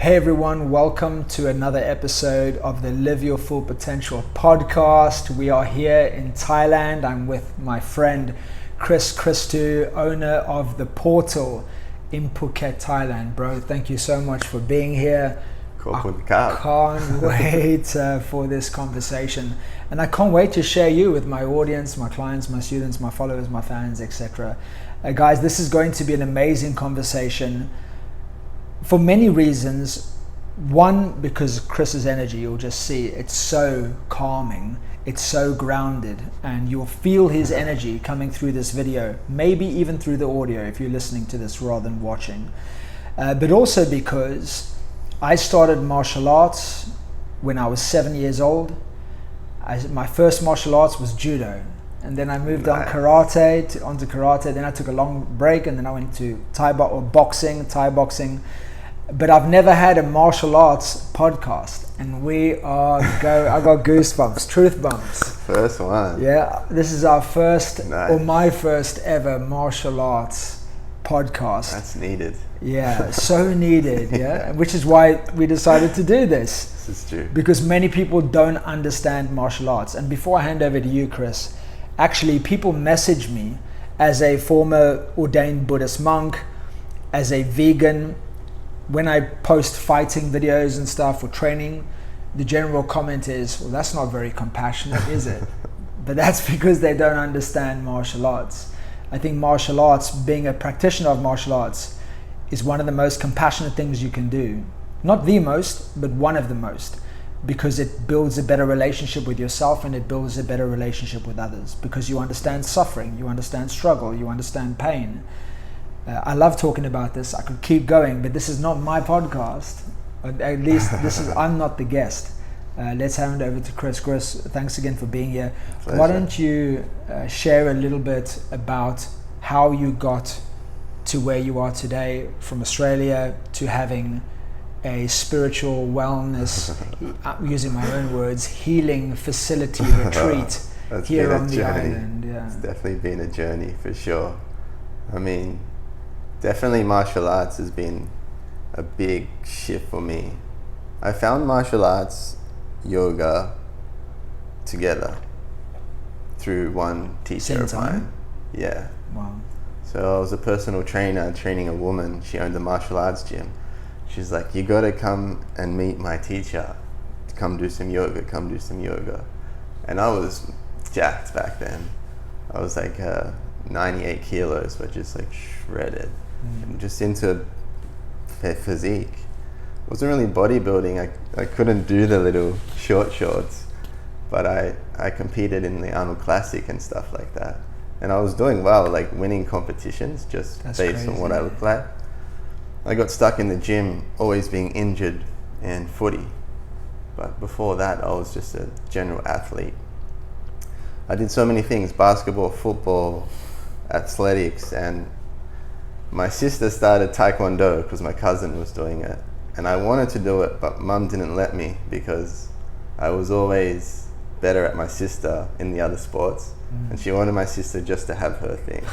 Hey everyone, welcome to another episode of the Live Your Full Potential podcast. We are here in Thailand. I'm with my friend Chris Christy, owner of The Portal in Phuket, Thailand. Bro, thank you so much for being here. I can't wait for this conversation. And I can't wait to share you with my audience, my clients, my students, my followers, my fans, etc. Guys, this is going to be an amazing conversation. For many reasons. One, because Chris's energy, you'll just see, it's so calming, it's so grounded, and you'll feel his energy coming through this video, maybe even through the audio if you're listening to this rather than watching. But also because I started martial arts when I was 7 years old. My first martial arts was judo, and then I moved on onto karate. Then I took a long break, and then I went to Thai boxing. But I've never had a martial arts podcast, and I got goosebumps, truth bumps. First one. Yeah, this is our first, or my first ever martial arts podcast. That's needed. Yeah, so needed, yeah, which is why we decided to do this. This is true. Because many people don't understand martial arts. And before I hand over to you, Chris, actually people message me as a former ordained Buddhist monk, as a vegan. When I post fighting videos and stuff or training, the general comment is, well, that's not very compassionate, is it? But that's because they don't understand martial arts. I think martial arts, being a practitioner of martial arts, is one of the most compassionate things you can do. Not the most, but one of the most, because it builds a better relationship with yourself and it builds a better relationship with others, because you understand suffering, you understand struggle, you understand pain. I love talking about this. I could keep going, but this is not my podcast. At least I'm not the guest. Let's hand over to Chris. Chris, thanks again for being here. Pleasure. Why don't you share a little bit about how you got to where you are today, from Australia to having a spiritual wellness, using my own words, healing facility retreat here on the island. Yeah. It's definitely been a journey for sure. I mean, definitely martial arts has been a big shift for me. I found martial arts, yoga together through one teacher of mine. Yeah. Wow. So I was a personal trainer training a woman. She owned a martial arts gym. She's like, you gotta come and meet my teacher. Come do some yoga. And I was jacked back then. I was like 98 kilos, but just like shredded. And just into physique. It wasn't really bodybuilding. I couldn't do the little shorts, but I competed in the Arnold Classic and stuff like that. And I was doing well, like winning competitions just based on what I looked like. I got stuck in the gym, always being injured and footy. But before that, I was just a general athlete. I did so many things: basketball, football, athletics, and my sister started Taekwondo because my cousin was doing it. And I wanted to do it, but mum didn't let me because I was always better at my sister in the other sports. And she wanted my sister just to have her thing.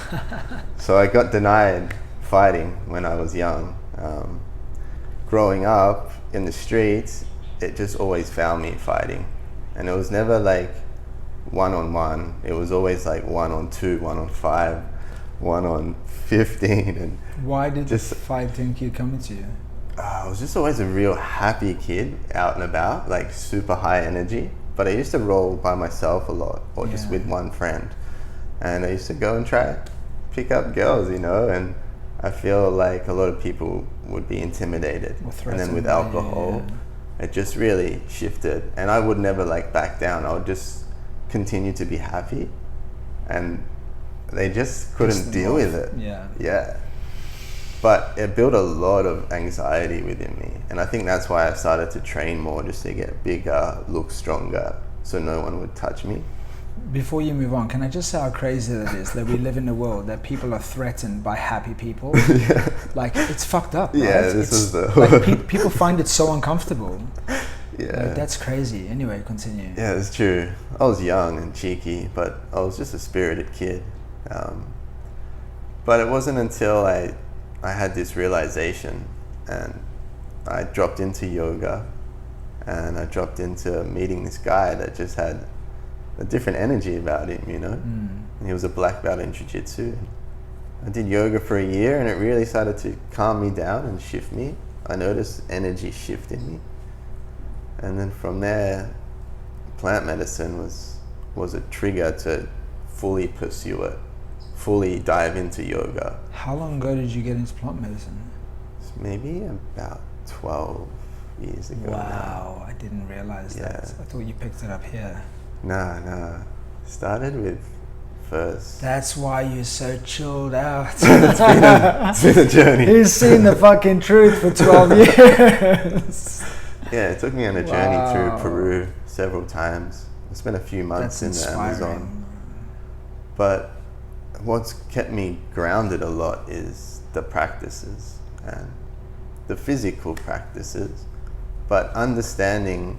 So I got denied fighting when I was young. Growing up in the streets, it just always found me fighting. And it was never like 1-on-1. It was always like 1-on-2, 1-on-5, 1-on-15. And why did this fighting keep coming to you? I was just always a real happy kid, out and about, like super high energy. But I used to roll by myself a lot, or just with one friend. And I used to go and try pick up girls, and I feel like a lot of people would be intimidated. And then with alcohol, it just really shifted. And I would never like back down. I would just continue to be happy. And they just couldn't deal with it. Yeah. But it built a lot of anxiety within me. And I think that's why I started to train more, just to get bigger, look stronger, so no one would touch me. Before you move on, can I just say how crazy that is, that we live in a world that people are threatened by happy people? Like, it's fucked up, right? Yeah, this is the... like, people find it so uncomfortable. Yeah. Like, that's crazy. Anyway, continue. Yeah, it's true. I was young and cheeky, but I was just a spirited kid. But it wasn't until I had this realization, and I dropped into yoga, and I dropped into meeting this guy that just had a different energy about him, you know. And he was a black belt in jiu-jitsu. I did yoga for a year, and it really started to calm me down and shift me. I noticed energy shift in me, and then from there, plant medicine was a trigger to fully pursue it, fully dive into yoga. How long ago did you get into plant medicine? It's maybe about 12 years ago. Wow, I didn't realize that. I thought you picked it up here. Nah. Started with first. That's why you're so chilled out. It's been a journey. He's seen the fucking truth for 12 years. Yeah, it took me on a journey through Peru several times. I spent a few months in the Amazon. But what's kept me grounded a lot is the practices and the physical practices, but understanding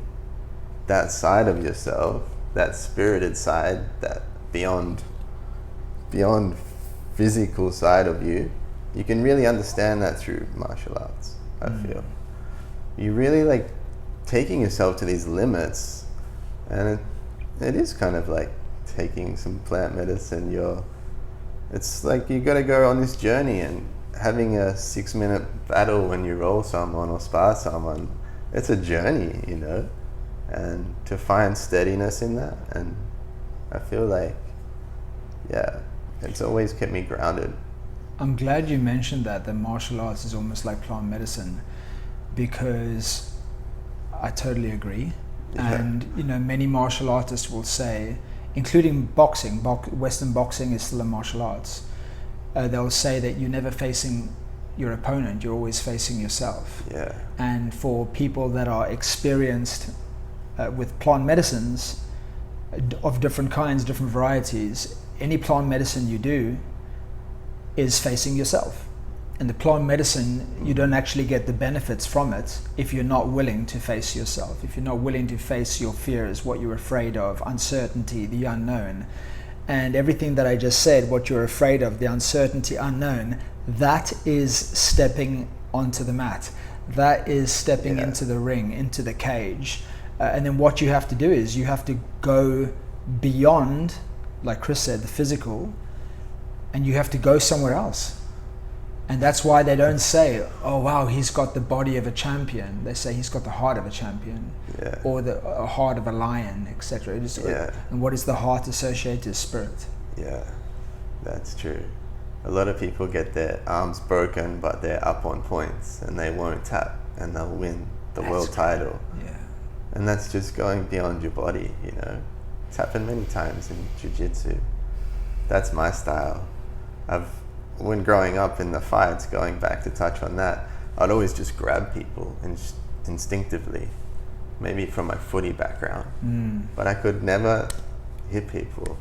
that side of yourself, that spirited side, that beyond physical side of you, you can really understand that through martial arts. I feel you really like taking yourself to these limits, and it is kind of like taking some plant medicine. It's like you got to go on this journey, and having a 6-minute battle when you roll someone or spar someone, it's a journey, you know, and to find steadiness in that. And I feel like, it's always kept me grounded. I'm glad you mentioned that the martial arts is almost like plant medicine, because I totally agree. And you know, many martial artists will say, including boxing, Western boxing is still a martial arts. They'll say that you're never facing your opponent, you're always facing yourself. And for people that are experienced with plant medicines of different kinds, different varieties, any plant medicine you do is facing yourself. And the plant medicine, you don't actually get the benefits from it if you're not willing to face yourself, if you're not willing to face your fears, what you're afraid of, uncertainty, the unknown. And everything that I just said, what you're afraid of, the uncertainty, unknown, that is stepping onto the mat. That is stepping into the ring, into the cage. And then what you have to do is you have to go beyond, like Chris said, the physical, and you have to go somewhere else. And that's why they don't say, oh wow, he's got the body of a champion. They say he's got the heart of a champion, or the heart of a lion, etc. And what is the heart associated to? Spirit. Yeah, that's true. A lot of people get their arms broken, but they're up on points, and they won't tap, and they'll win the world title. And that's just going beyond your body, you know. It's happened many times in jiu-jitsu. That's my style. When growing up in the fights, going back to touch on that, I'd always just grab people instinctively, maybe from my footy background, but I could never hit people.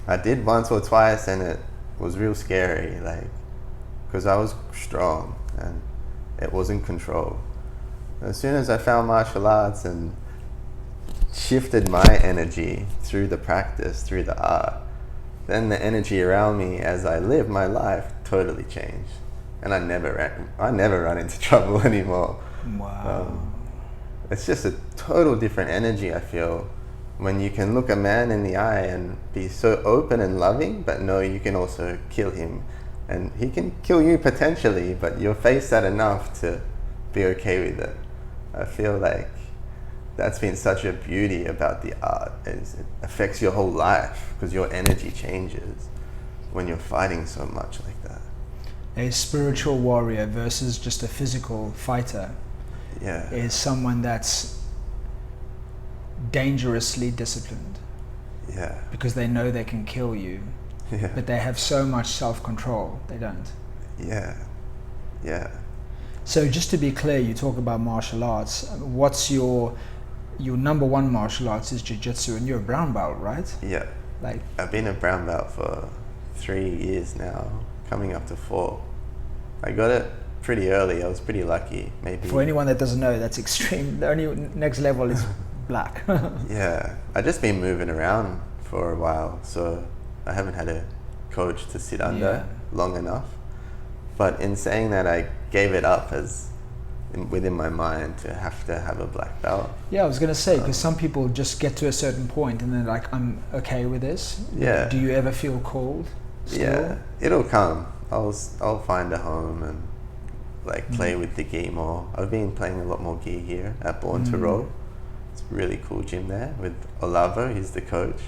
I did once or twice, and it was real scary, like, because I was strong and it wasn't controlled. As soon as I found martial arts and shifted my energy through the practice, through the art, then the energy around me as I live my life totally changed, and I never run into trouble anymore. Wow. It's just a total different energy, I feel, when you can look a man in the eye and be so open and loving, but know you can also kill him, and he can kill you potentially, but you'll face that enough to be okay with it. I feel like that's been such a beauty about the art, is it affects your whole life because your energy changes when you're fighting so much like that. A spiritual warrior versus just a physical fighter is someone that's dangerously disciplined. Because they know they can kill you, but they have so much self-control, they don't. So just to be clear, you talk about martial arts. What's your number one martial arts is jiu-jitsu, and you're a brown belt, right? Like, I've been a brown belt for 3 years now, coming up to 4. I got it pretty early. I was pretty lucky. Maybe for anyone that doesn't know, that's extreme. The only next level is black. I've just been moving around for a while, so I haven't had a coach to sit under long enough. But in saying that, I gave it up as within my mind to have a black belt. Yeah, I was going to say, because some people just get to a certain point and they're like, I'm okay with this. Yeah. Do you ever feel called still? Yeah, it'll come. I'll find a home and like play with the gi more. I've been playing a lot more gi here at Born to Roll. It's a really cool gym there with Olavo, he's the coach.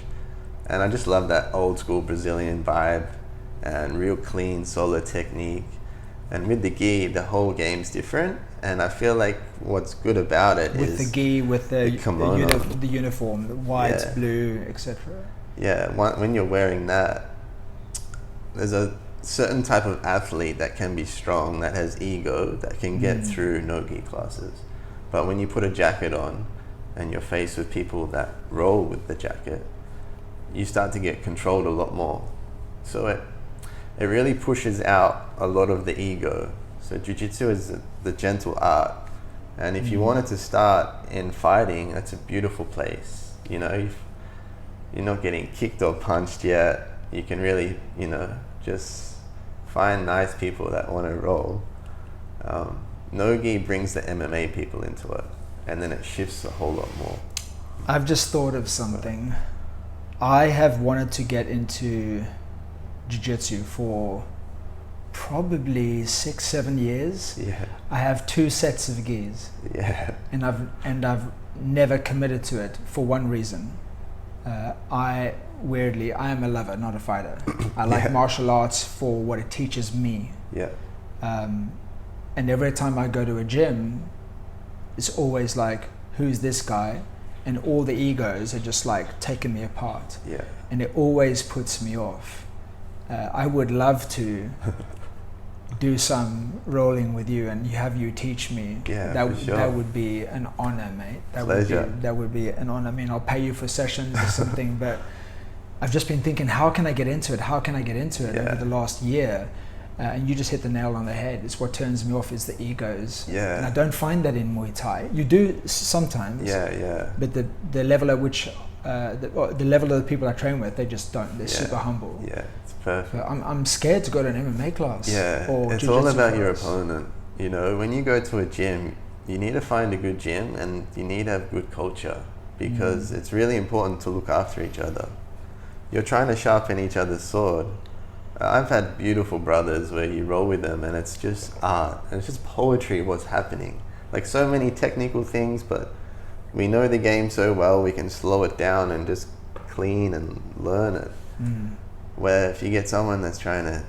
And I just love that old school Brazilian vibe and real clean, solid technique. And with the gi, the whole game's different. And I feel like what's good about it with is the gi, with the kimono, the uniform, the white, blue, etc. Yeah, when you're wearing that, there's a certain type of athlete that can be strong, that has ego, that can get through no gi classes. But when you put a jacket on and you're faced with people that roll with the jacket, you start to get controlled a lot more. So it really pushes out a lot of the ego. So jiu-jitsu is the gentle art. And if you wanted to start in fighting, that's a beautiful place. You know, you're not getting kicked or punched yet. You can really, just find nice people that want to roll. No-gi brings the MMA people into it, and then it shifts a whole lot more. I've just thought of something. I have wanted to get into jiu-jitsu for probably 6-7 years. Yeah. I have 2 sets of gis. Yeah. And I've never committed to it for one reason. I am a lover, not a fighter. I like martial arts for what it teaches me. Yeah. And every time I go to a gym, it's always like, who's this guy? And all the egos are just like taking me apart. Yeah. And it always puts me off. I would love to do some rolling with you and have you teach me. Yeah, that would be an honor, mate. That would be an honor. I mean, I'll pay you for sessions or something, but I've just been thinking, how can I get into it? Over the last year? And you just hit the nail on the head. It's what turns me off is the egos. Yeah. And I don't find that in Muay Thai. You do sometimes. Yeah. But the level at which the level of the people I train with, they just don't. They're super humble. Yeah, it's perfect. So I'm scared to go to an MMA class. Yeah, it's all about your opponent. You know, when you go to a gym, you need to find a good gym and you need to have good culture, because it's really important to look after each other. You're trying to sharpen each other's sword. I've had beautiful brothers where you roll with them and it's just art and it's just poetry what's happening. Like so many technical things, but we know the game so well we can slow it down and just clean and learn it. Where if you get someone that's trying to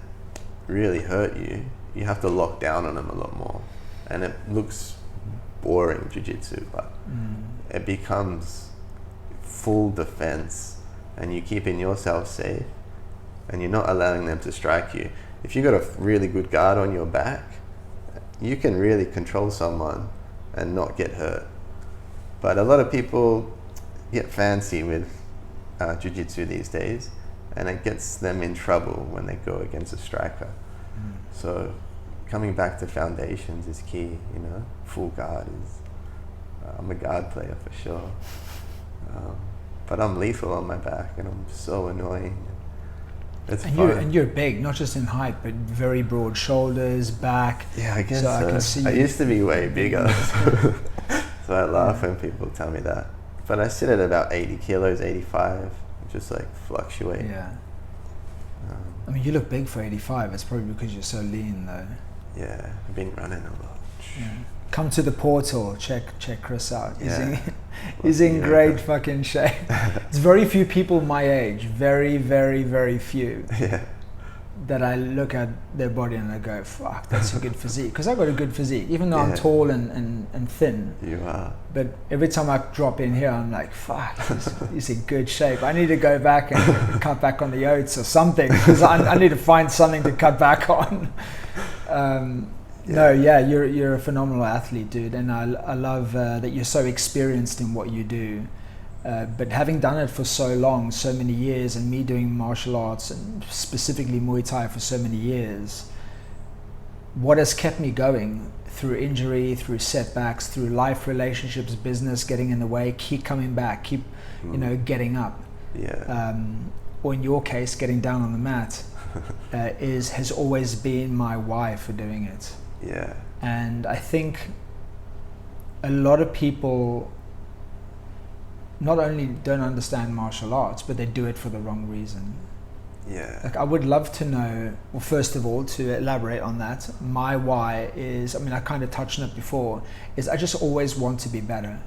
really hurt you, you have to lock down on them a lot more. And it looks boring, jiu-jitsu, but it becomes full defense and you're keeping yourself safe and you're not allowing them to strike you. If you've got a really good guard on your back, you can really control someone and not get hurt. But a lot of people get fancy with jiu-jitsu these days, and it gets them in trouble when they go against a striker. So coming back to foundations is key, full guard is, I'm a guard player for sure. But I'm lethal on my back and I'm so annoying. It's fun. And you're big, not just in height, but very broad shoulders, back. Yeah, I guess so. I can see I used to be way bigger. So I laugh when people tell me that. But I sit at about 80 kilos, 85, just like fluctuate. Yeah. I mean, you look big for 85. It's probably because you're so lean, though. Yeah, I've been running a lot. Yeah. Come to the portal. Check Chris out. He's in great fucking shape. There's very few people my age. Very, very, very few. Yeah. That I look at their body and I go, fuck, that's a good physique. Because I've got a good physique, even though I'm tall and thin. You are. But every time I drop in here, I'm like, fuck, he's in good shape. I need to go back and cut back on the oats or something, because I need to find something to cut back on. You're a phenomenal athlete, dude. And I love that you're so experienced in what you do. But having done it for so long, so many years, and me doing martial arts and specifically Muay Thai for so many years, what has kept me going through injury, through setbacks, through life, relationships, business getting in the way, keep coming back, keep getting up. Yeah. Or in your case, getting down on the mat, has always been my why for doing it. Yeah. And I think a lot of people not only don't understand martial arts, but they do it for the wrong reason. Yeah. Like, I would love to know, well, first of all, to elaborate on that, my why is, I mean, I kind of touched on it before, is I just always want to be better.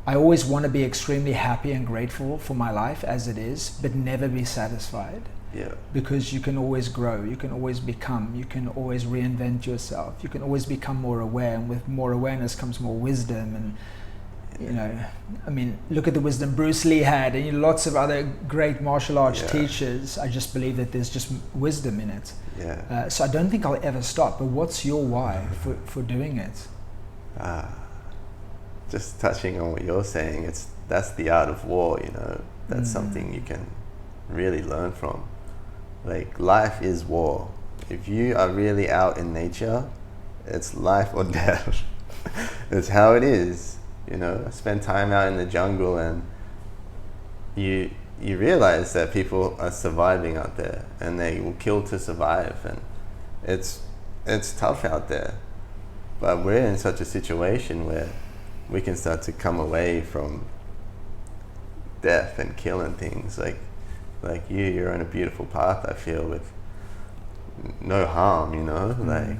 I always want to be extremely happy and grateful for my life as it is, but never be satisfied. Yeah. Because you can always grow, you can always become, you can always reinvent yourself, you can always become more aware, and with more awareness comes more wisdom. And you know, I mean, look at the wisdom Bruce Lee had, and lots of other great martial arts teachers. I just believe that there's just wisdom in it. Yeah. So I don't think I'll ever stop. But what's your why for doing it? Just touching on what you're saying, that's the art of war. You know, that's something you can really learn from. Like, life is war. If you are really out in nature, it's life or death. It's how it is. You know, spend time out in the jungle, and you realize that people are surviving out there, and they will kill to survive, and it's tough out there. But we're in such a situation where we can start to come away from death and killing things. Like you're on a beautiful path, I feel, with no harm, you know. Like,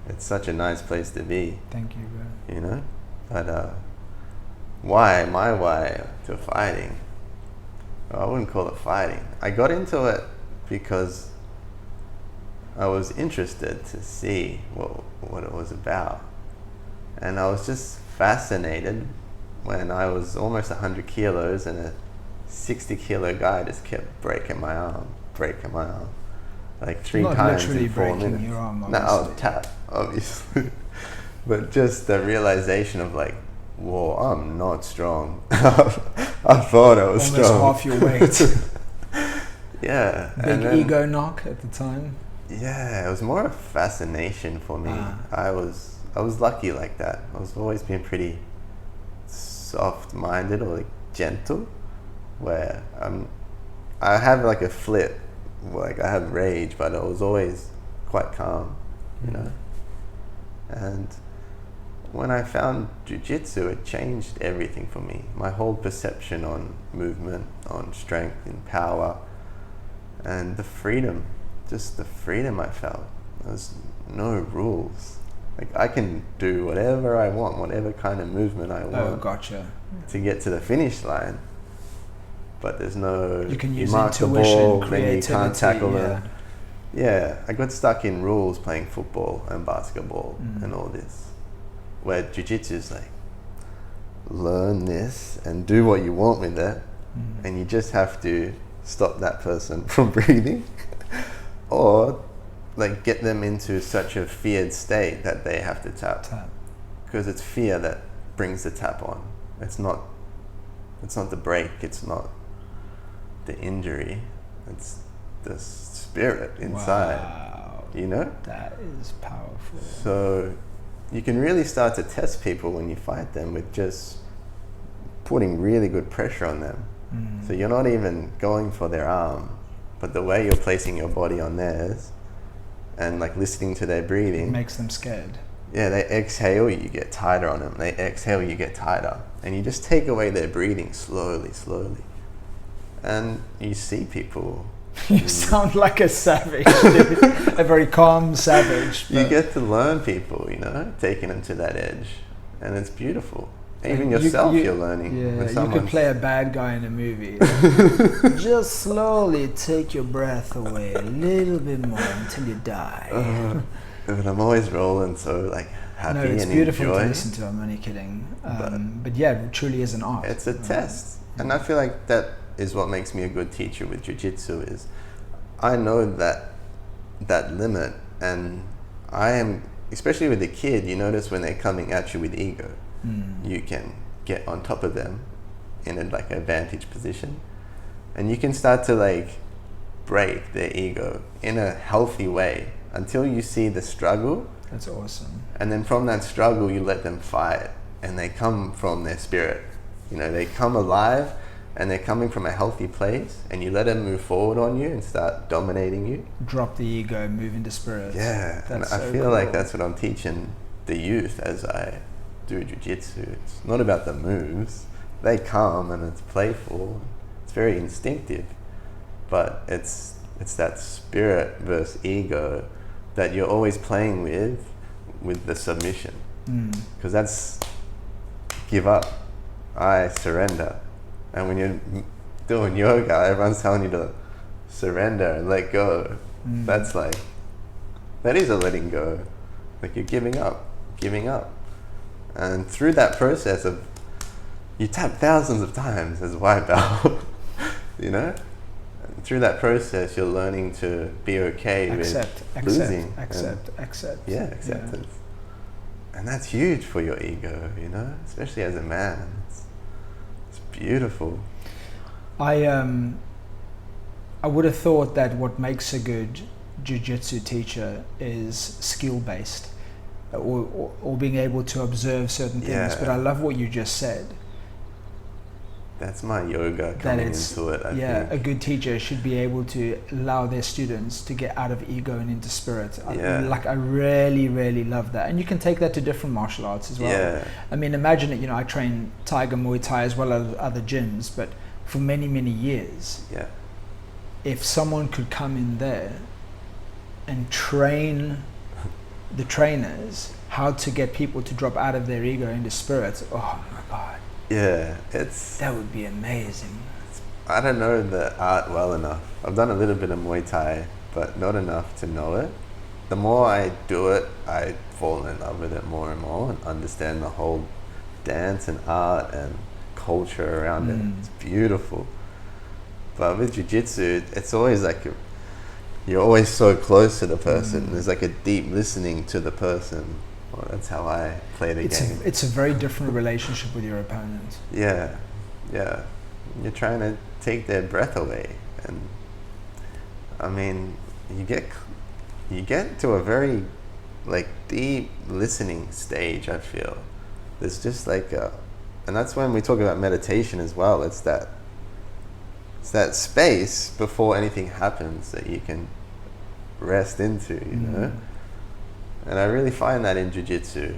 it's such a nice place to be. Thank you, bro. You know, but my why to fighting? Well, I wouldn't call it fighting. I got into it because I was interested to see what it was about. And I was just fascinated when I was almost 100 kilos and a 60 kilo guy just kept breaking my arm. Like 3 times in 4 minutes. Your arm, no, I was tapped, obviously. But just the realization of like, whoa, I'm not strong. I thought I was almost strong. Half your weight. Yeah. Big ego knock at the time. Yeah, it was more a fascination for me. I was lucky like that. I was always been pretty soft-minded, or like gentle, where I have like a flip, like I have rage, but I was always quite calm, you know. And when I found jiu-jitsu, it changed everything for me. My whole perception on movement, on strength and power, and the freedom, just the freedom I felt. There's no rules. Like, I can do whatever I want, whatever kind of movement I want. Oh, gotcha. To get to the finish line. But there's no, you can use mark the intuition, ball, creativity, then you can't tackle yeah. them. Yeah, I got stuck in rules playing football and basketball and all this. Where jiu-jitsu is like, learn this and do what you want with it, and you just have to stop that person from breathing, or like get them into such a feared state that they have to tap. Because it's fear that brings the tap on. It's not the break, it's not the injury, it's the spirit inside. Wow. You know? That is powerful. So you can really start to test people when you fight them with just putting really good pressure on them. So you're not even going for their arm, but the way you're placing your body on theirs and like listening to their breathing, it makes them scared. Yeah, they exhale, you get tighter on them. They exhale, you get tighter. And you just take away their breathing slowly. And you see people. You sound like a savage, dude. A very calm savage. You get to learn people, you know, taking them to that edge. And it's beautiful. Even yourself, you're learning. Yeah, you could play a bad guy in a movie. Just slowly take your breath away a little bit more until you die. But I'm always rolling, so like happy and enjoy. No, it's beautiful to listen to. I'm only kidding. But yeah, it truly is an art. It's a test. And I feel like that is what makes me a good teacher with jiu-jitsu, is I know that limit, and I am, especially with the kid, you notice when they're coming at you with ego, you can get on top of them in a like advantage position, and you can start to like break their ego in a healthy way until you see the struggle. That's awesome. And then from that struggle, you let them fight, and they come from their spirit. You know, they come alive, and they're coming from a healthy place, and you let them move forward on you and start dominating you. Drop the ego, move into spirit. Yeah, and I feel like that's what I'm teaching the youth as I do jiu-jitsu. It's not about the moves. They come and it's playful. It's very instinctive. But it's that spirit versus ego that you're always playing with the submission. Because that's give up. I surrender. And when you're doing yoga, everyone's telling you to surrender and let go. That's like, that is a letting go. Like you're giving up. And through that process of, you tap thousands of times as white belt, you know? And through that process, you're learning to be okay with losing. Accept. Yeah, acceptance. Yeah. And that's huge for your ego, you know? Especially as a man. It's beautiful. I would have thought that what makes a good jiu-jitsu teacher is skill-based, or being able to observe certain things. But I love what you just said. That's my yoga coming into it, I think. A good teacher should be able to allow their students to get out of ego and into spirit. I really, really love that. And you can take that to different martial arts as well. Yeah. I mean, imagine it, I train Tiger Muay Thai as well as other gyms, but for many, many years, if someone could come in there and train the trainers how to get people to drop out of their ego into spirit, oh my God. Yeah, that would be amazing. I don't know the art well enough. I've done a little bit of Muay Thai, but not enough to know it. The more I do it, I fall in love with it more and more and understand the whole dance and art and culture around it. It's beautiful. But with jiu-jitsu, it's always like you're always so close to the person. There's like a deep listening to the person. Well, that's how I play the game. It's a very different relationship with your opponent. Yeah. You're trying to take their breath away, and I mean, you get to a very like deep listening stage. I feel there's just like and that's when we talk about meditation as well. It's that space before anything happens that you can rest into, you know. And I really find that in jiu-jitsu,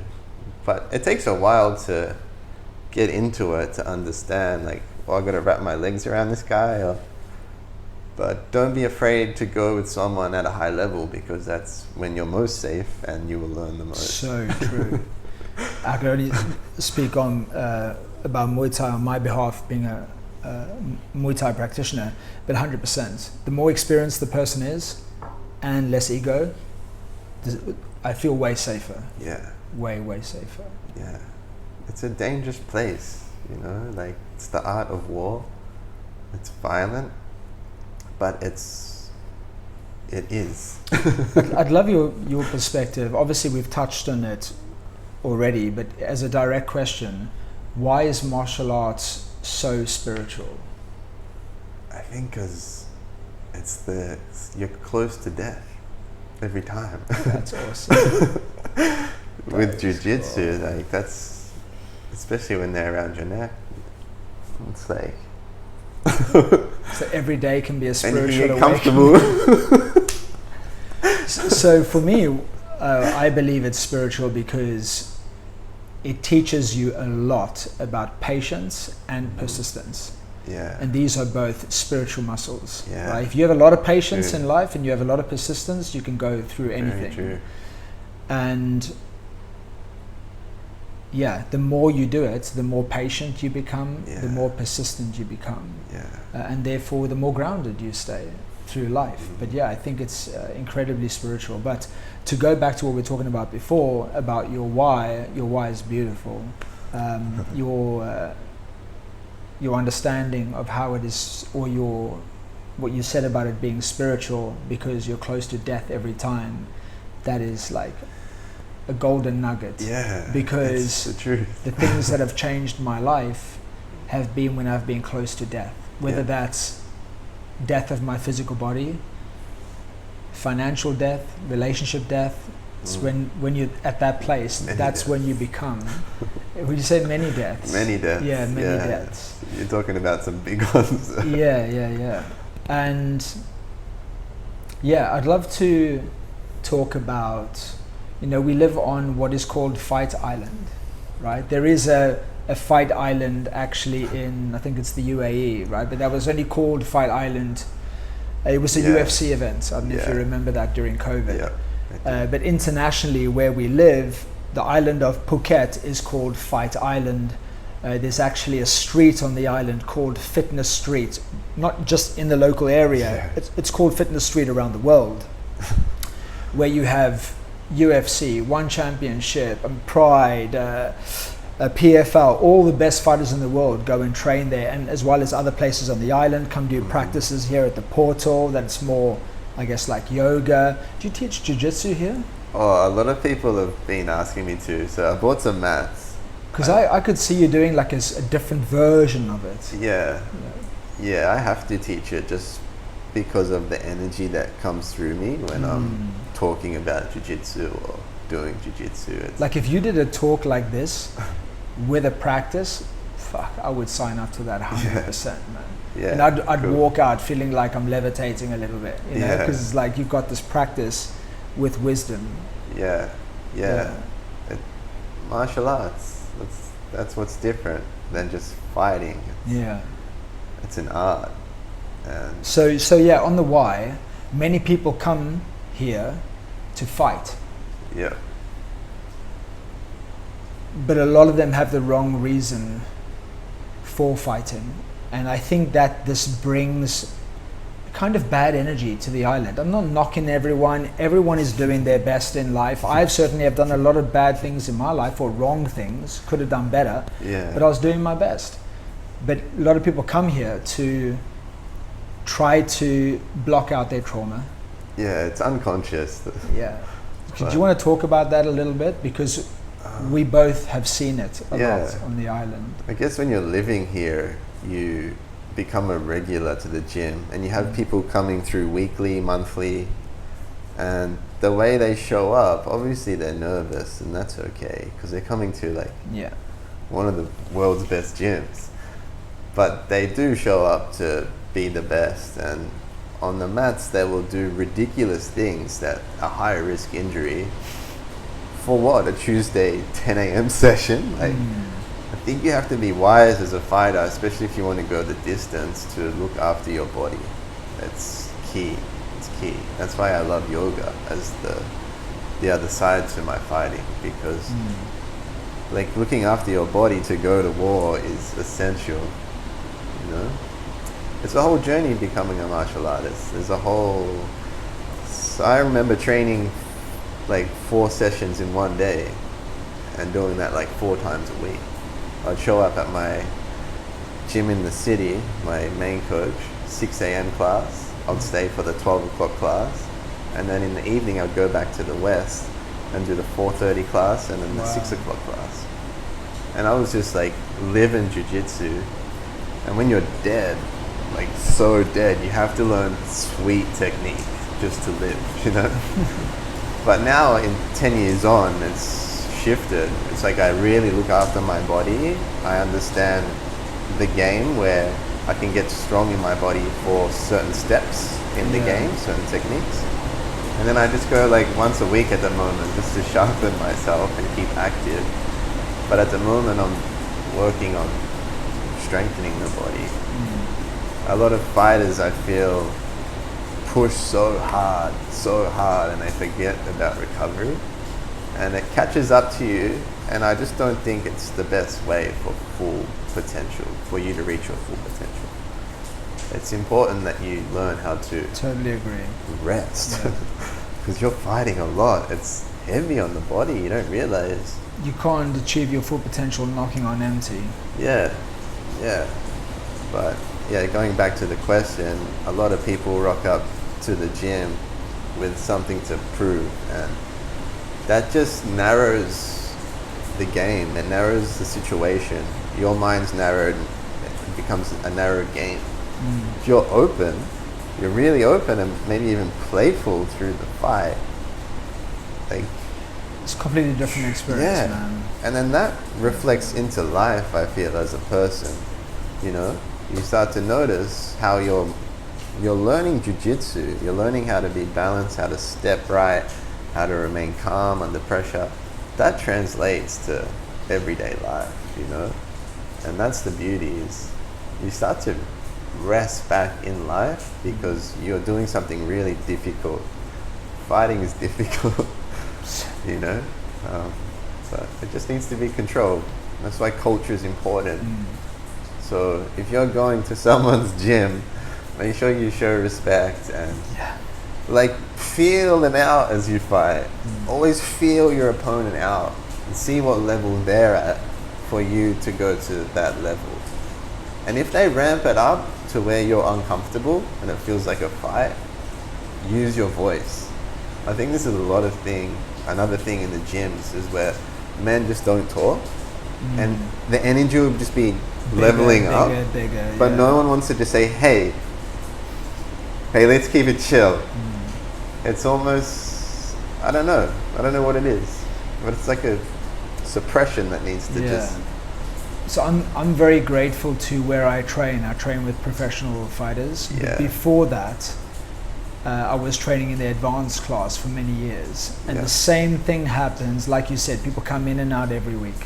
but it takes a while to get into it, to understand, like, I got to wrap my legs around this guy. But don't be afraid to go with someone at a high level, because that's when you're most safe and you will learn the most. So true. I can only speak on about Muay Thai on my behalf, being a Muay Thai practitioner, but 100%. The more experienced the person is and less ego, I feel way safer. Yeah. Way safer. Yeah. It's a dangerous place, you know, like it's the art of war. It's violent, but it is. I'd love your perspective. Obviously we've touched on it already, but as a direct question, why is martial arts so spiritual? I think because you're close to death every time. That's awesome. With jiu-jitsu, cool. Like that's, especially when they're around your neck, it's like so every day can be a spiritual and you get comfortable. So for me, I believe it's spiritual because it teaches you a lot about patience and persistence. Yeah. And these are both spiritual muscles. Yeah. Right? If you have a lot of patience in life and you have a lot of persistence, you can go through anything. Very true. And the more you do it, the more patient you become, the more persistent you become. Yeah. And therefore the more grounded you stay through life. But I think it's incredibly spiritual. But to go back to what we were talking about before, about your why is beautiful. Your understanding of how it is, or what you said about it being spiritual because you're close to death every time, that is like a golden nugget. Yeah, because the truth. The things that have changed my life have been when I've been close to death, whether that's death of my physical body, financial death, relationship death. It's when you're at that place, that's when you become. Would you say many deaths? Many deaths. Yeah, many deaths. You're talking about some big ones. Yeah. And I'd love to talk about, we live on what is called Fight Island, right? There is a fight island actually in, I think it's the UAE, right? But that was only called Fight Island. It was a UFC event. I don't know if you remember that during COVID. Yeah. But internationally, where we live, the island of Phuket is called Fight Island. There's actually a street on the island called Fitness Street, not just in the local area. It's called Fitness Street around the world, where you have UFC, One Championship, and Pride, PFL, all the best fighters in the world go and train there, and as well as other places on the island come do practices here at the portal. That's more, I guess, like yoga. Do you teach jiu-jitsu here? Oh, a lot of people have been asking me to, so I bought some mats. Because I could see you doing like a different version of it. Yeah, I have to teach it just because of the energy that comes through me when I'm talking about jiu-jitsu or doing jiu-jitsu. Like if you did a talk like this with a practice, fuck, I would sign up to that 100%, man. Yeah, and I'd walk out feeling like I'm levitating a little bit, you know, because it's like you've got this practice with wisdom. Yeah. Martial arts, that's what's different than just fighting. It's an art. And so yeah, on the why, many people come here to fight. Yeah. But a lot of them have the wrong reason for fighting. And I think that this brings kind of bad energy to the island. I'm not knocking everyone. Everyone is doing their best in life. I've certainly have done a lot of bad things in my life, or wrong things. Could have done better. But I was doing my best. But a lot of people come here to try to block out their trauma. Yeah, it's unconscious. Do you want to talk about that a little bit? Because we both have seen it a lot on the island. I guess when you're living here, you become a regular to the gym, and you have people coming through weekly, monthly, and the way they show up, obviously they're nervous, and that's okay because they're coming to like one of the world's best gyms. But they do show up to be the best, and on the mats they will do ridiculous things that are high risk injury. For what? A Tuesday 10 a.m. session? Like, I think you have to be wise as a fighter, especially if you want to go the distance, to look after your body. That's key. It's key. That's why I love yoga as the other side to my fighting, because like looking after your body to go to war is essential. You know, it's a whole journey becoming a martial artist. There's a whole. So I remember training like 4 sessions in one day, and doing that like 4 times a week. I'd show up at my gym in the city, my main coach, 6 a.m. class. I'd stay for the 12 o'clock class, and then in the evening I'd go back to the west and do the 4:30 class, and then the 6 o'clock class. And I was just like living jiu-jitsu. And when you're dead, like so dead, you have to learn sweet technique just to live, you know? But now in 10 years on, it's shifted. It's like I really look after my body. I understand the game where I can get strong in my body for certain steps in the game, certain techniques. And then I just go like once a week at the moment just to sharpen myself and keep active. But at the moment I'm working on strengthening the body. A lot of fighters, I feel, push so hard, and they forget about recovery. And it catches up to you, and I just don't think it's the best way for full potential, for you to reach your full potential. It's important that you learn how to totally agree. Rest, because you're fighting a lot. It's heavy on the body, you don't realize. You can't achieve your full potential knocking on empty. But going back to the question, a lot of people rock up to the gym with something to prove, and that just narrows the game. It narrows the situation. Your mind's narrowed, it becomes a narrow game. If you're open, you're really open and maybe even playful through the fight, like, it's a completely different experience, man. And then that reflects into life, I feel, as a person. You know, you start to notice how you're learning jiu-jitsu, you're learning how to be balanced, how to step right, how to remain calm under pressure. That translates to everyday life, you know? And that's the beauty, is you start to rest back in life because you're doing something really difficult. Fighting is difficult, you know? So it just needs to be controlled. That's why culture is important. So if you're going to someone's gym, make sure you show respect and like feel them out as you fight. Always feel your opponent out and see what level they're at for you to go to that level. And if they ramp it up to where you're uncomfortable and it feels like a fight, use your voice. I think this is another thing in the gyms is where men just don't talk and the energy will just be leveling up, but no one wants to just say, hey, let's keep it chill. It's almost, I don't know what it is, but it's like a suppression that needs to just. So I'm very grateful to where I train. I train with professional fighters. But before that, I was training in the advanced class for many years, and the same thing happens. Like you said, people come in and out every week.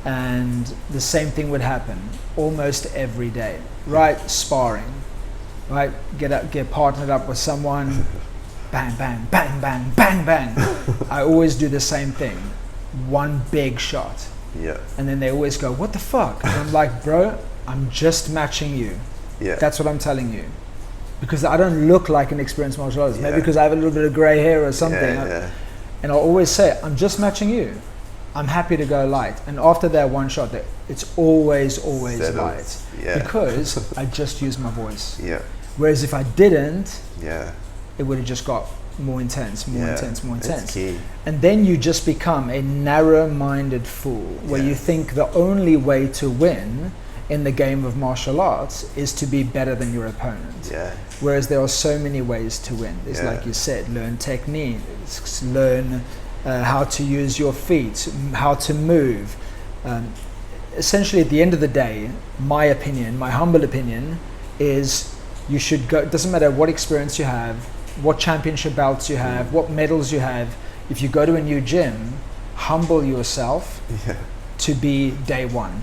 And the same thing would happen almost every day, right? Sparring, right? Get partnered up with someone, bang, bang, bang, bang, bang, bang. I always do the same thing, one big shot. And then they always go, what the fuck? And I'm like, bro, I'm just matching you. That's what I'm telling you. Because I don't look like an experienced martial artist, maybe because I have a little bit of gray hair or something. And I'll always say, I'm just matching you. I'm happy to go light. And after that one shot, it's always light. Because I just use my voice. Whereas if I didn't, it would have just got more intense. That's key. And then you just become a narrow-minded fool, where you think the only way to win in the game of martial arts is to be better than your opponent. Whereas there are so many ways to win. There's, like you said, learn techniques, learn how to use your feet, how to move. Essentially, at the end of the day, my humble opinion, is you should go. It doesn't matter what experience you have, what championship belts you have, what medals you have. If you go to a new gym, humble yourself to be day one.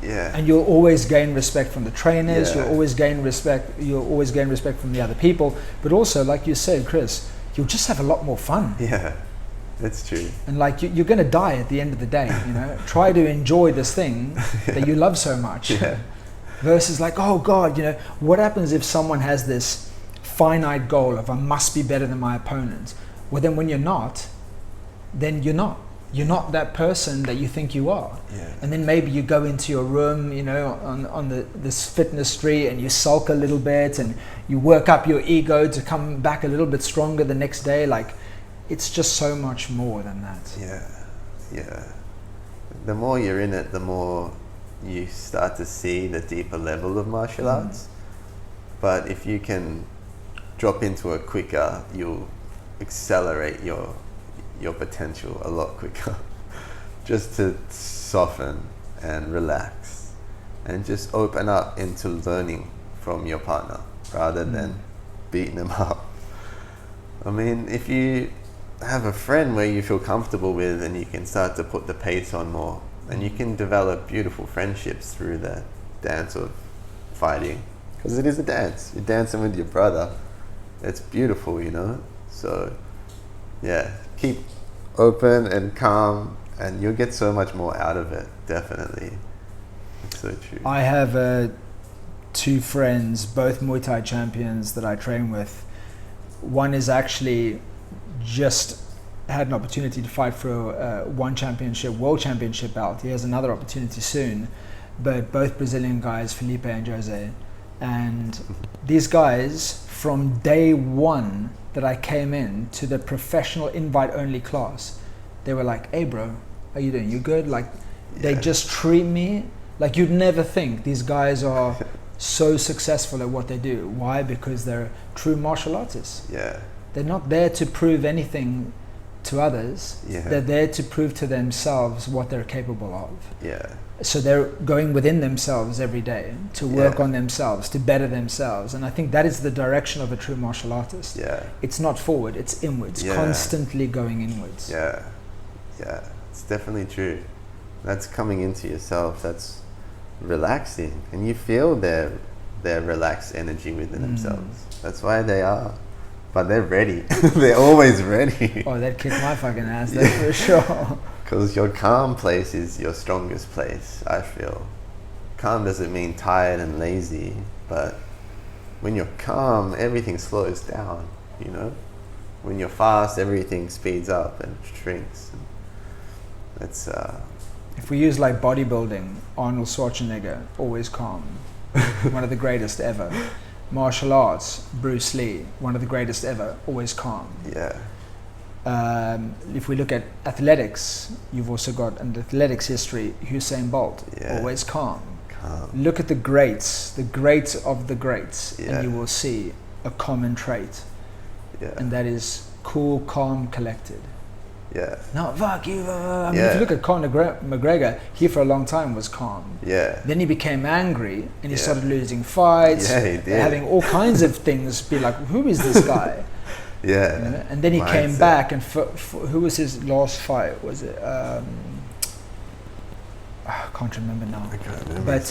And you'll always gain respect from the trainers. You'll always gain respect from the other people. But also, like you said, Chris, you'll just have a lot more fun. That's true. And like you're going to die at the end of the day. You know, try to enjoy this thing that you love so much. Versus like, oh God, you know, what happens if someone has this finite goal of I must be better than my opponent? Well, then when you're not, then you're not. You're not that person that you think you are. And then maybe you go into your room, you know, on this fitness street, and you sulk a little bit and you work up your ego to come back a little bit stronger the next day. Like, it's just so much more than that. The more you're in it, the more you start to see the deeper level of martial arts. But if you can drop into it quicker, you'll accelerate your potential a lot quicker. Just to soften and relax and just open up into learning from your partner rather than beating them up. I mean, if you have a friend where you feel comfortable with and you can start to put the pace on more, and you can develop beautiful friendships through the dance of fighting, because it is a dance. You're dancing with your brother. It's beautiful, you know. So keep open and calm, and you'll get so much more out of it. Definitely. It's so true. I have two friends, both Muay Thai champions that I train with. One is actually just had an opportunity to fight for a world championship belt. He has another opportunity soon, but both Brazilian guys, Felipe and Jose. And these guys, from day one that I came in to the professional invite-only class, they were like, hey bro, how you doing? You good? Like, they just treat me like you'd never think these guys are so successful at what they do. Why? Because they're true martial artists. They're not there to prove anything to others. They're there to prove to themselves what they're capable of. So they're going within themselves every day to work on themselves, to better themselves. And I think that is the direction of a true martial artist. It's not forward, it's inwards, constantly going inwards. It's It's definitely true. That's coming into yourself. That's relaxing, and you feel their relaxed energy within themselves. That's why they are. But they're ready. They're always ready. Oh, that kicked my fucking ass, that's for sure. Because your calm place is your strongest place, I feel. Calm doesn't mean tired and lazy, but when you're calm, everything slows down, you know? When you're fast, everything speeds up and shrinks. It's if we use like bodybuilding, Arnold Schwarzenegger, always calm. One of the greatest ever. Martial arts, Bruce Lee, one of the greatest ever, always calm. Yeah. If we look at athletics, you've also got an athletics history, Usain Bolt, always calm. Look at the greats of the greats, and you will see a common trait. And that is cool, calm, collected. Yeah. No, fuck you. I mean, if you look at Conor McGregor, he for a long time was calm. Yeah. Then he became angry and he started losing fights, having all kinds of things be like, who is this guy? Yeah. You know? And then he came back, and who was his last fight? Was it? I can't remember now. I can't remember. But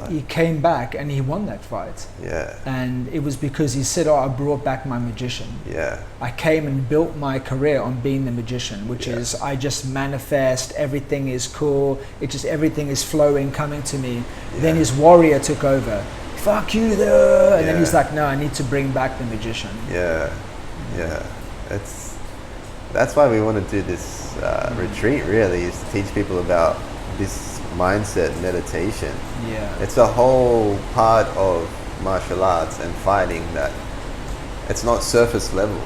he came back and he won that fight. Yeah. And it was because he said, I brought back my magician. Yeah. I came and built my career on being the magician, which is I just manifest, everything is cool, everything is flowing, coming to me. Then his warrior took over. Fuck you there! And then he's like, no, I need to bring back the magician. Yeah. Yeah. That's why we want to do this retreat, really, is to teach people about this mindset meditation. Yeah. It's a whole part of martial arts and fighting that it's not surface level.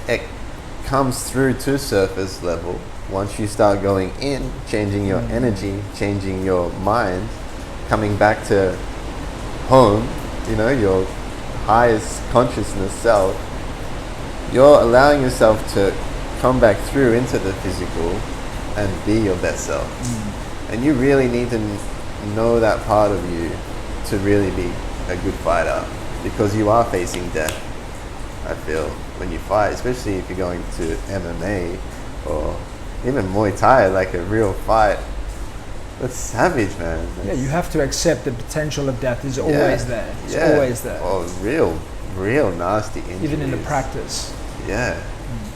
It comes through to surface level once you start going in, changing your energy, changing your mind, coming back to home, you know, your highest consciousness self. You're allowing yourself to come back through into the physical and be your best self. And you really need to know that part of you to really be a good fighter, because you are facing death, I feel, when you fight, especially if you're going to MMA or even Muay Thai, like a real fight. That's savage, man. You have to accept the potential of death is always there. It's always there. Oh, real nasty injuries. Even in the practice. Yeah,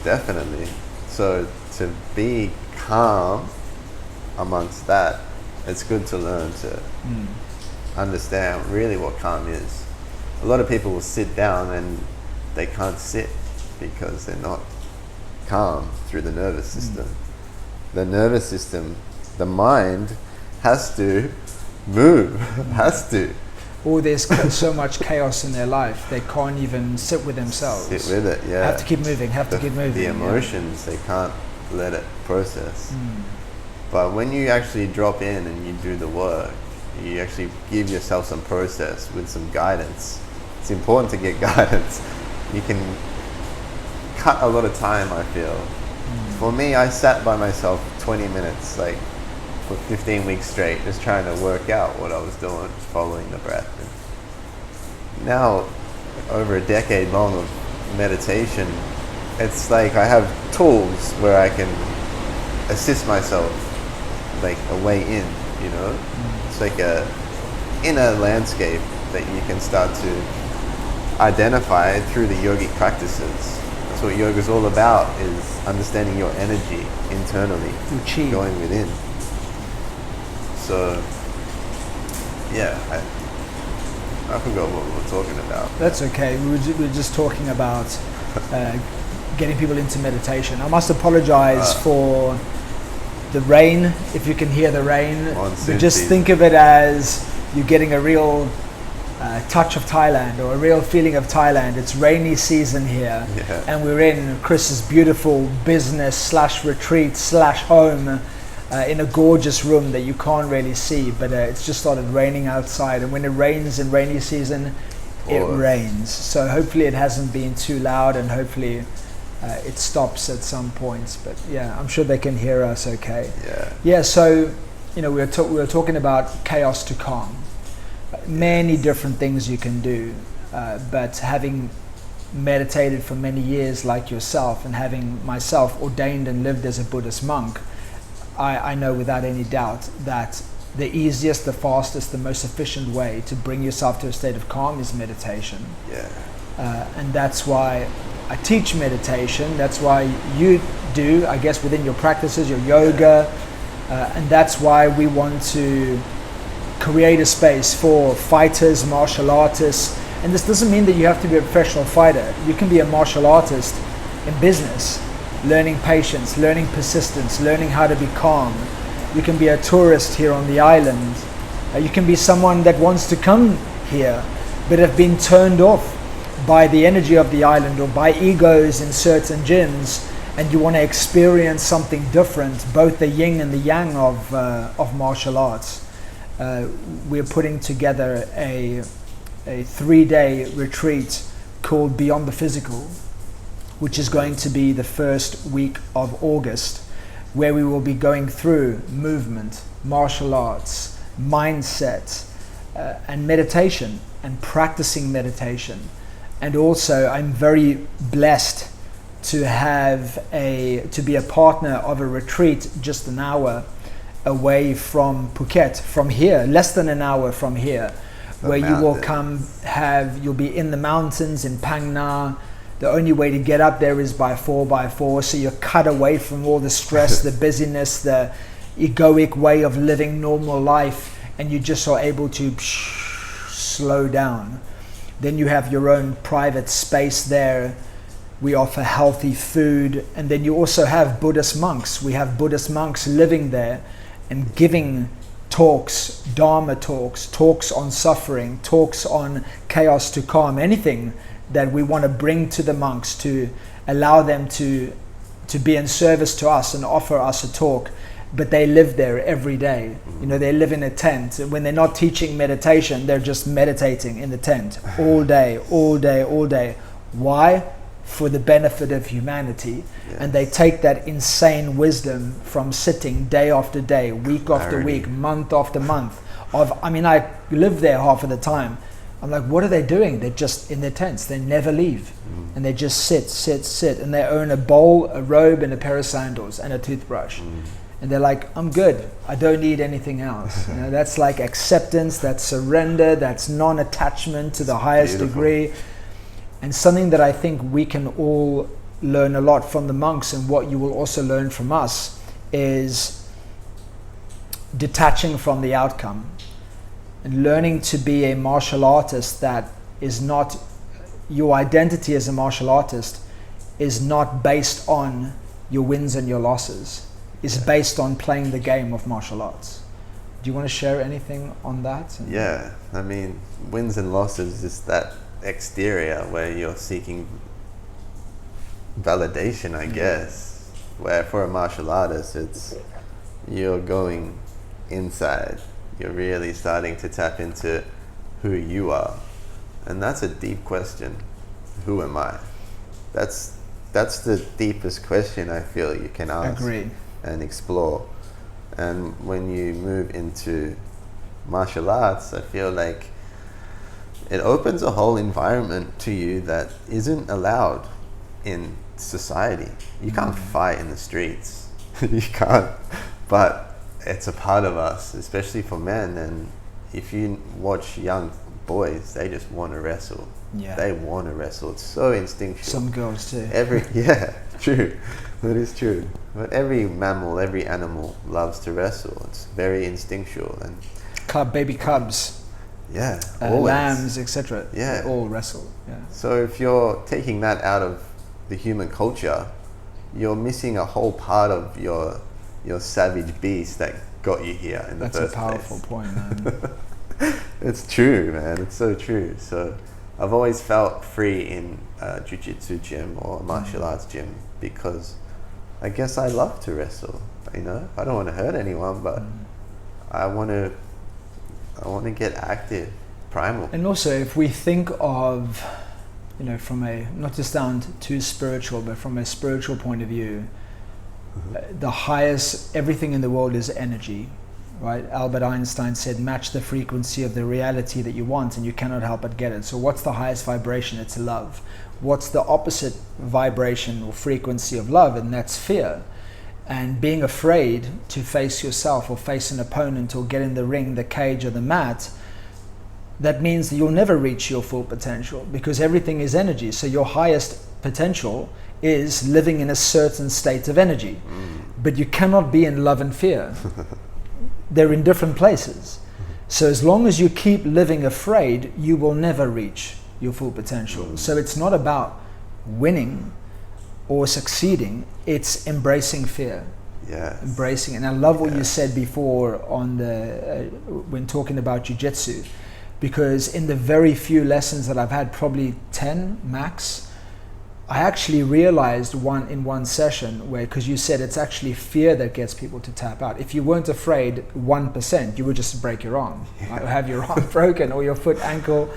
definitely. So to be calm amongst that, it's good to learn to understand really what calm is. A lot of people will sit down and they can't sit because they're not calm through the nervous system. The nervous system, the mind has to move, has to. Or there's so much chaos in their life, they can't even sit with themselves. Sit with it, yeah. Have to keep moving, to keep moving. The emotions, they can't let it process. But when you actually drop in and you do the work, you actually give yourself some process with some guidance. It's important to get guidance. You can cut a lot of time, I feel. For me, I sat by myself 20 minutes, like for 15 weeks straight, just trying to work out what I was doing, just following the breath. And now, over a decade long of meditation, it's like I have tools where I can assist myself, like a way in, you know? It's like a inner landscape that you can start to identify through the yogic practices. That's what yoga is all about, is understanding your energy internally, going within. So, yeah, I forgot what we were talking about. That's okay. We were just talking about getting people into meditation. I must apologize for the rain, if you can hear the rain. But just think of it as you're getting a real touch of Thailand, or a real feeling of Thailand. It's rainy season here, and we're in Chris's beautiful business / retreat / home in a gorgeous room that you can't really see, but it's just started raining outside, and when it rains in rainy season, it rains. So hopefully it hasn't been too loud, and hopefully it stops at some points, but yeah, I'm sure they can hear us okay. So we were talking about chaos to calm. Many different things you can do, but having meditated for many years like yourself, and having myself ordained and lived as a Buddhist monk, I know without any doubt that the easiest, the fastest, the most efficient way to bring yourself to a state of calm is meditation. Yeah. And that's why I teach meditation. That's why you do, I guess, within your practices, your yoga. And that's why we want to create a space for fighters, martial artists. And this doesn't mean that you have to be a professional fighter. You can be a martial artist in business, learning patience, learning persistence, learning how to be calm. You can be a tourist here on the island. You can be someone that wants to come here but have been turned off by the energy of the island or by egos in certain gyms, and you want to experience something different, both the yin and the yang of martial arts. We're putting together a 3-day retreat called Beyond the Physical, which is going to be the first week of August, where we will be going through movement, martial arts, mindset, and meditation, and practicing meditation. And also, I'm very blessed to be a partner of a retreat just an hour away from Phuket, from here, less than an hour from here, where you will you'll be in the mountains in Phang Na. The only way to get up there is by 4x4, so you're cut away from all the stress, the busyness, the egoic way of living normal life, and you just are able to slow down. Then you have your own private space there. We offer healthy food, and then you also have Buddhist monks. We have Buddhist monks living there and giving talks, Dharma talks, talks on suffering, talks on chaos to calm, anything that we want to bring to the monks to allow them to be in service to us and offer us a talk. But they live there every day. You know, they live in a tent. When they're not teaching meditation, they're just meditating in the tent all day, all day, all day. Why? For the benefit of humanity. Yes. And they take that insane wisdom from sitting day after day, week after week, month after month. I live there half of the time. I'm like, what are they doing? They're just in their tents. They never leave. And they just sit. And they own a bowl, a robe, and a pair of sandals, and a toothbrush. And they're like, I'm good. I don't need anything else. You know, that's like acceptance, that's surrender, that's non-attachment to the highest degree. And something that I think we can all learn a lot from the monks, and what you will also learn from us, is detaching from the outcome and learning to be a martial artist that is not, your identity as a martial artist is not based on your wins and your losses. Is based on playing the game of martial arts. Do you want to share anything on that? Yeah, I mean, wins and losses is that exterior where you're seeking validation, I guess. Where for a martial artist, it's you're going inside. You're really starting to tap into who you are. And that's a deep question. Who am I? That's the deepest question I feel you can ask. Agree. And explore. And when you move into martial arts, I feel like it opens a whole environment to you that isn't allowed in society. You can't fight in the streets. You can't. But it's a part of us, especially for men. And if you watch young boys, they just want to wrestle. Yeah. They want to wrestle. It's so instinctual. Some girls too. True. That is true. But every mammal, every animal loves to wrestle. It's very instinctual. And baby cubs, lambs, etc. Yeah. They all wrestle. Yeah. So if you're taking that out of the human culture, you're missing a whole part of your savage beast that got you here in the first place. That's a powerful point, man. It's true, man. It's so true. So I've always felt free in a jiu-jitsu gym or a martial arts gym because I guess I love to wrestle. You know, I don't want to hurt anyone, but I want to get active, primal. And also, if we think of, you know, from a, not to sound too spiritual, but from a spiritual point of view, the highest, everything in the world is energy. right? Albert Einstein said, match the frequency of the reality that you want and you cannot help but get it. So what's the highest vibration? It's love. What's the opposite vibration or frequency of love? And that's fear. And being afraid to face yourself or face an opponent or get in the ring, the cage or the mat, that means that you'll never reach your full potential, because everything is energy. So your highest potential is living in a certain state of energy. But you cannot be in love and fear. They're in different places. So as long as you keep living afraid, you will never reach your full potential. So it's not about winning or succeeding, it's embracing fear. Yeah. Embracing it. And I love what you said before on the when talking about jiu-jitsu, because in the very few lessons that I've had, probably 10 max, I actually realized in one session where, because you said it's actually fear that gets people to tap out. If you weren't afraid 1%, you would just break your arm, right? Or have your arm broken or your foot, ankle.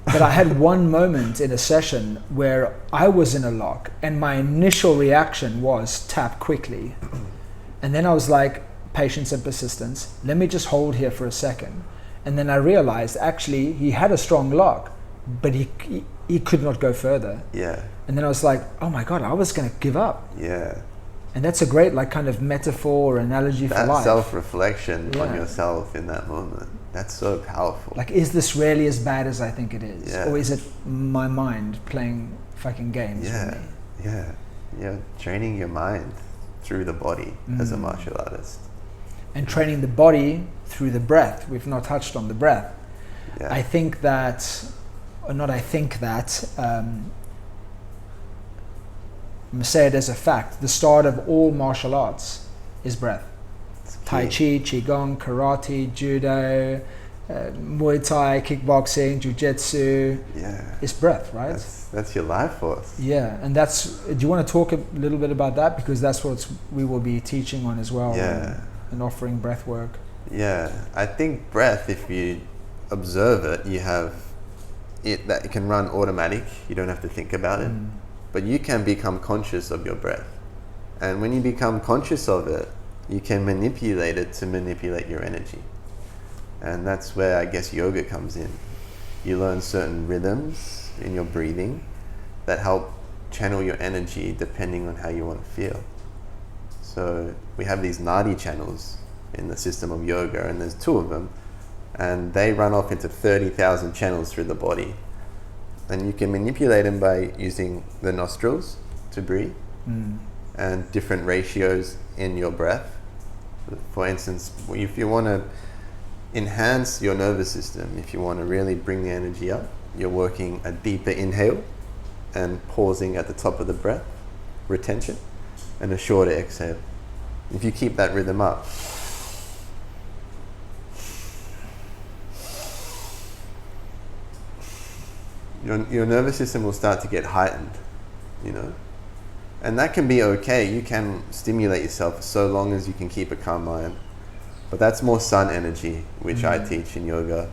But I had one moment in a session where I was in a lock and my initial reaction was tap quickly. And then I was like, patience and persistence. Let me just hold here for a second. And then I realized actually he had a strong lock, but he could not go further. Yeah. And then I was like, oh my God, I was going to give up. Yeah. And that's a great like kind of metaphor or analogy for life. That self-reflection on yourself in that moment. That's so powerful. Like, is this really as bad as I think it is? Yeah. Or is it my mind playing fucking games with me? Yeah. You're training your mind through the body as a martial artist. And training the body through the breath. We've not touched on the breath. Yeah. I think that, or not I think that, I'm going to say it as a fact, the start of all martial arts is breath. Tai Chi, Qigong, Karate, Judo, Muay Thai, kickboxing, Jiu-Jitsu. Yeah. It's breath, right? That's your life force. Yeah, and that's, do you want to talk a little bit about that? Because that's what we will be teaching on as well. Yeah. And offering breath work. Yeah, I think breath, if you observe it, you have it that it can run automatic. You don't have to think about it. But you can become conscious of your breath. And when you become conscious of it, you can manipulate it to manipulate your energy. And that's where I guess yoga comes in. You learn certain rhythms in your breathing that help channel your energy depending on how you want to feel. So we have these nadi channels in the system of yoga, and there's 2 of them, and they run off into 30,000 channels through the body. And you can manipulate them by using the nostrils to breathe and different ratios in your breath. For instance, if you want to enhance your nervous system, if you want to really bring the energy up, you're working a deeper inhale and pausing at the top of the breath, retention, and a shorter exhale. If you keep that rhythm up, your nervous system will start to get heightened, you know. And that can be okay. You can stimulate yourself so long as you can keep a calm mind. But that's more sun energy, which I teach in yoga.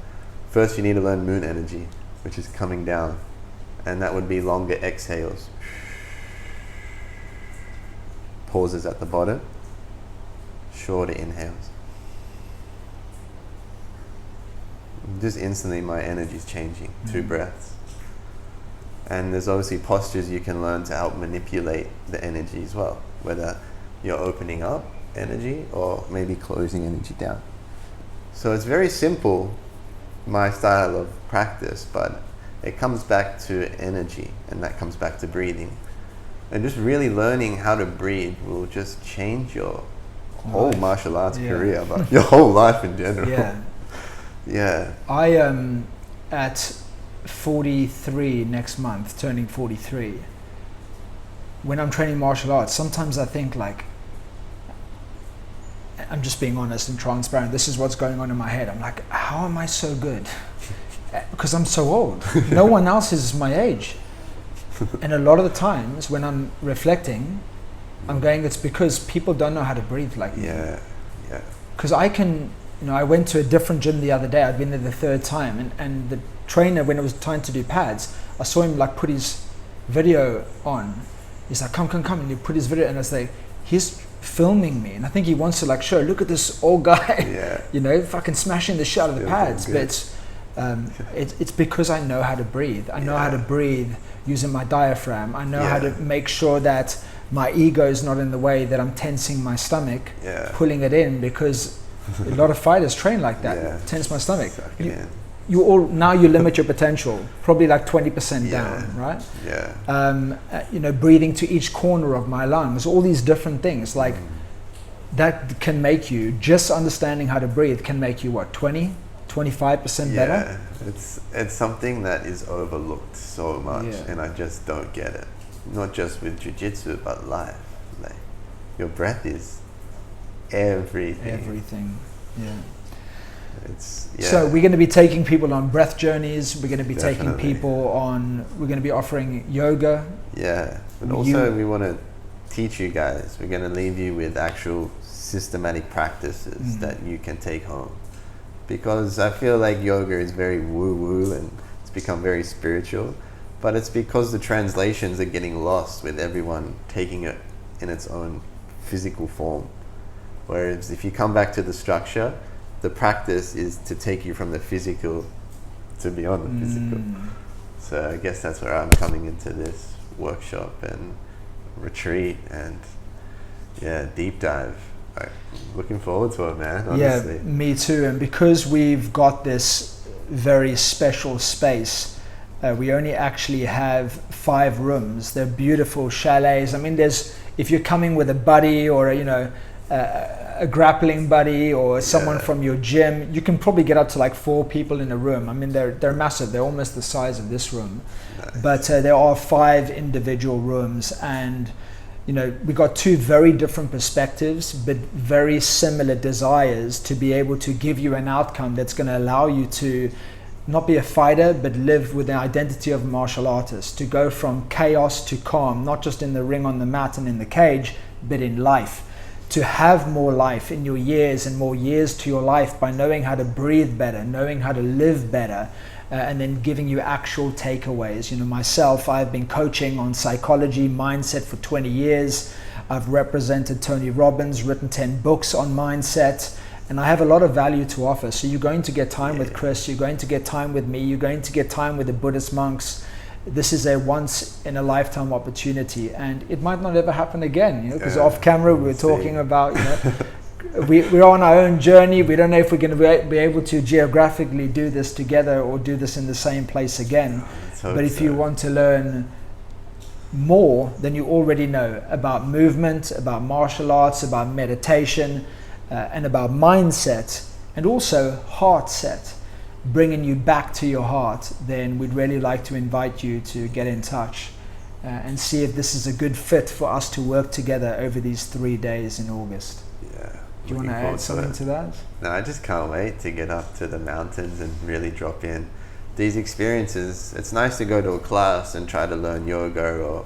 First, you need to learn moon energy, which is coming down. And that would be longer exhales. Pauses at the bottom. Shorter inhales. Just instantly my energy is changing. 2 breaths. And there's obviously postures you can learn to help manipulate the energy as well, whether you're opening up energy or maybe closing energy down. So it's very simple, my style of practice, but it comes back to energy, and that comes back to breathing. And just really learning how to breathe will just change your whole martial arts career, but your whole life in general. Yeah. I am at 43 next month, turning 43. When I'm training martial arts, sometimes I think like, I'm just being honest and transparent, this is what's going on in my head. I'm like, how am I so good? Because I'm so old. No one else is my age. And a lot of the times when I'm reflecting, I'm going, it's because people don't know how to breathe like me. Yeah. Because I can, I went to a different gym the other day. I'd been there the 3rd time, and the trainer, when it was time to do pads, I saw him like put his video on. He's like, come, and he put his video, and I was like, he's filming me, and I think he wants to like show, look at this old guy, Yeah. you know, fucking smashing the shit out of the Yeah, pads. good. But it's because I know how to breathe. I know how to breathe using my diaphragm. I know how to make sure that my ego is not in the way, that I'm tensing my stomach, pulling it in, because a lot of fighters train like that. Tense my stomach. You limit your potential, probably like 20% down, right? You know, breathing to each corner of my lungs, all these different things like that can make you, just understanding how to breathe can make you what, 25% better? It's something that is overlooked so much, and I just don't get it. Not just with jiu-jitsu, but life. Like, your breath is everything. So we're going to be taking people on breath journeys. We're going to be taking people on, we're going to be offering yoga. But also we want to teach you guys. We're going to leave you with actual systematic practices that you can take home. Because I feel like yoga is very woo-woo and it's become very spiritual. But it's because the translations are getting lost with everyone taking it in its own physical form. Whereas if you come back to the structure, the practice is to take you from the physical to beyond the physical. So I guess that's where I'm coming into this workshop and retreat and deep dive. I'm looking forward to it, man, honestly. Yeah, me too. And because we've got this very special space, we only actually have 5 rooms. They're beautiful chalets. I mean, if you're coming with a buddy or a grappling buddy or someone from your gym, you can probably get up to like 4 people in a room. I mean, they're massive. They're almost the size of this room. Nice. But there are 5 individual rooms, and you know, we got 2 very different perspectives, but very similar desires to be able to give you an outcome that's going to allow you to not be a fighter, but live with the identity of a martial artist, to go from chaos to calm, not just in the ring, on the mat and in the cage, but in life. To have more life in your years and more years to your life by knowing how to breathe better, knowing how to live better, and then giving you actual takeaways. You know, myself, I've been coaching on psychology, mindset for 20 years. I've represented Tony Robbins, written 10 books on mindset, and I have a lot of value to offer. So you're going to get time with Chris, you're going to get time with me, you're going to get time with the Buddhist monks. This is a once in a lifetime opportunity, and it might not ever happen again, you know, because off camera we were talking about, you know, we're on our own journey. We don't know if we're going to be able to geographically do this together or do this in the same place again. But if you want to learn more than you already know about movement, about martial arts, about meditation, and about mindset, and also heart set, bringing you back to your heart, then we'd really like to invite you to get in touch and see if this is a good fit for us to work together over these 3 days in August. Do you want to add something to that? No, I just can't wait to get up to the mountains and really drop in. These experiences, it's nice to go to a class and try to learn yoga or,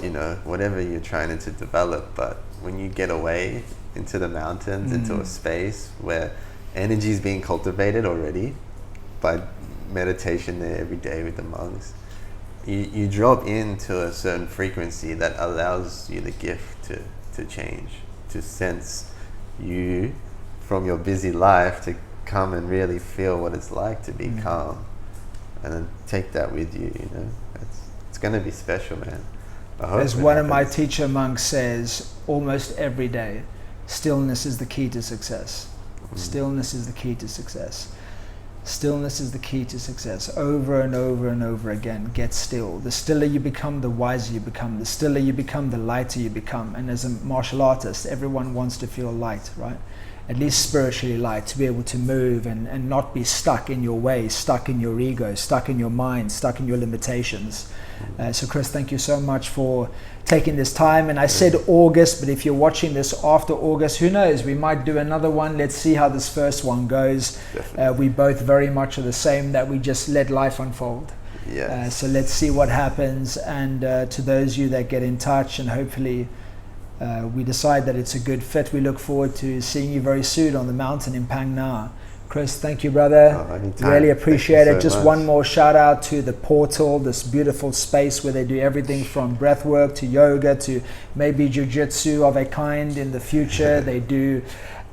you know, whatever you're trying to develop, but when you get away into the mountains, into a space where energy is being cultivated already by meditation there every day with the monks, you drop into a certain frequency that allows you the gift to change, to sense you from your busy life, to come and really feel what it's like to be calm, and then take that with you. You know, it's going to be special, man. As one of my teacher monks says almost every day, stillness is the key to success. Stillness is the key to success. Stillness is the key to success. Over and over and over again, get still. The stiller you become, the wiser you become. The stiller you become, the lighter you become. And as a martial artist, everyone wants to feel light, right? At least spiritually light, to be able to move and not be stuck in your way, stuck in your ego, stuck in your mind, stuck in your limitations. So Chris, thank you so much for taking this time. And I said August, but if you're watching this after August, who knows, we might do another one. Let's see how this first one goes. We both very much are the same, that we just let life unfold. So let's see what happens. And to those of you that get in touch, and hopefully we decide that it's a good fit, we look forward to seeing you very soon on the mountain in Phang Nga. Chris, thank you, brother. Anytime. Really appreciate Thank you it. so Just much. one more shout out to the Portal, this beautiful space where they do everything from breath work to yoga to maybe jiu-jitsu of a kind in the future. They do,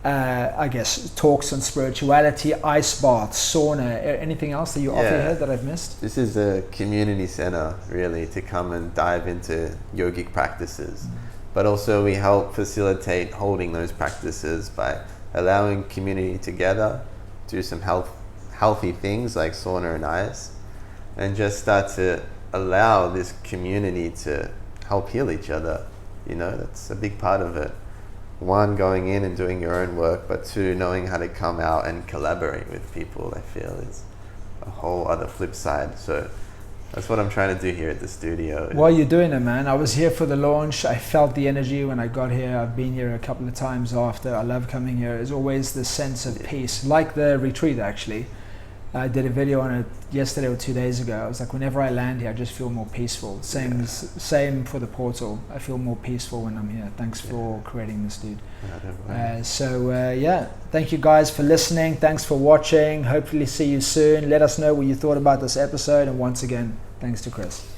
I guess, talks on spirituality, ice baths, sauna, anything else that you offer here that I've missed? This is a community center, really, to come and dive into yogic practices. But also we help facilitate holding those practices by allowing community together, do some healthy things like sauna and ice, and just start to allow this community to help heal each other. You know, that's a big part of it. One, going in and doing your own work, but two, knowing how to come out and collaborate with people, I feel is a whole other flip side. So that's what I'm trying to do here at the studio. While you're doing it, man, I was here for the launch. I felt the energy when I got here. I've been here a couple of times after. I love coming here. There's always this sense of peace, like the retreat, actually. I did a video on it yesterday or 2 days ago. I was like, whenever I land here, I just feel more peaceful. Same for the Portal. I feel more peaceful when I'm here. Thanks for creating this, dude. Thank you guys for listening. Thanks for watching. Hopefully see you soon. Let us know what you thought about this episode. And once again, thanks to Chris.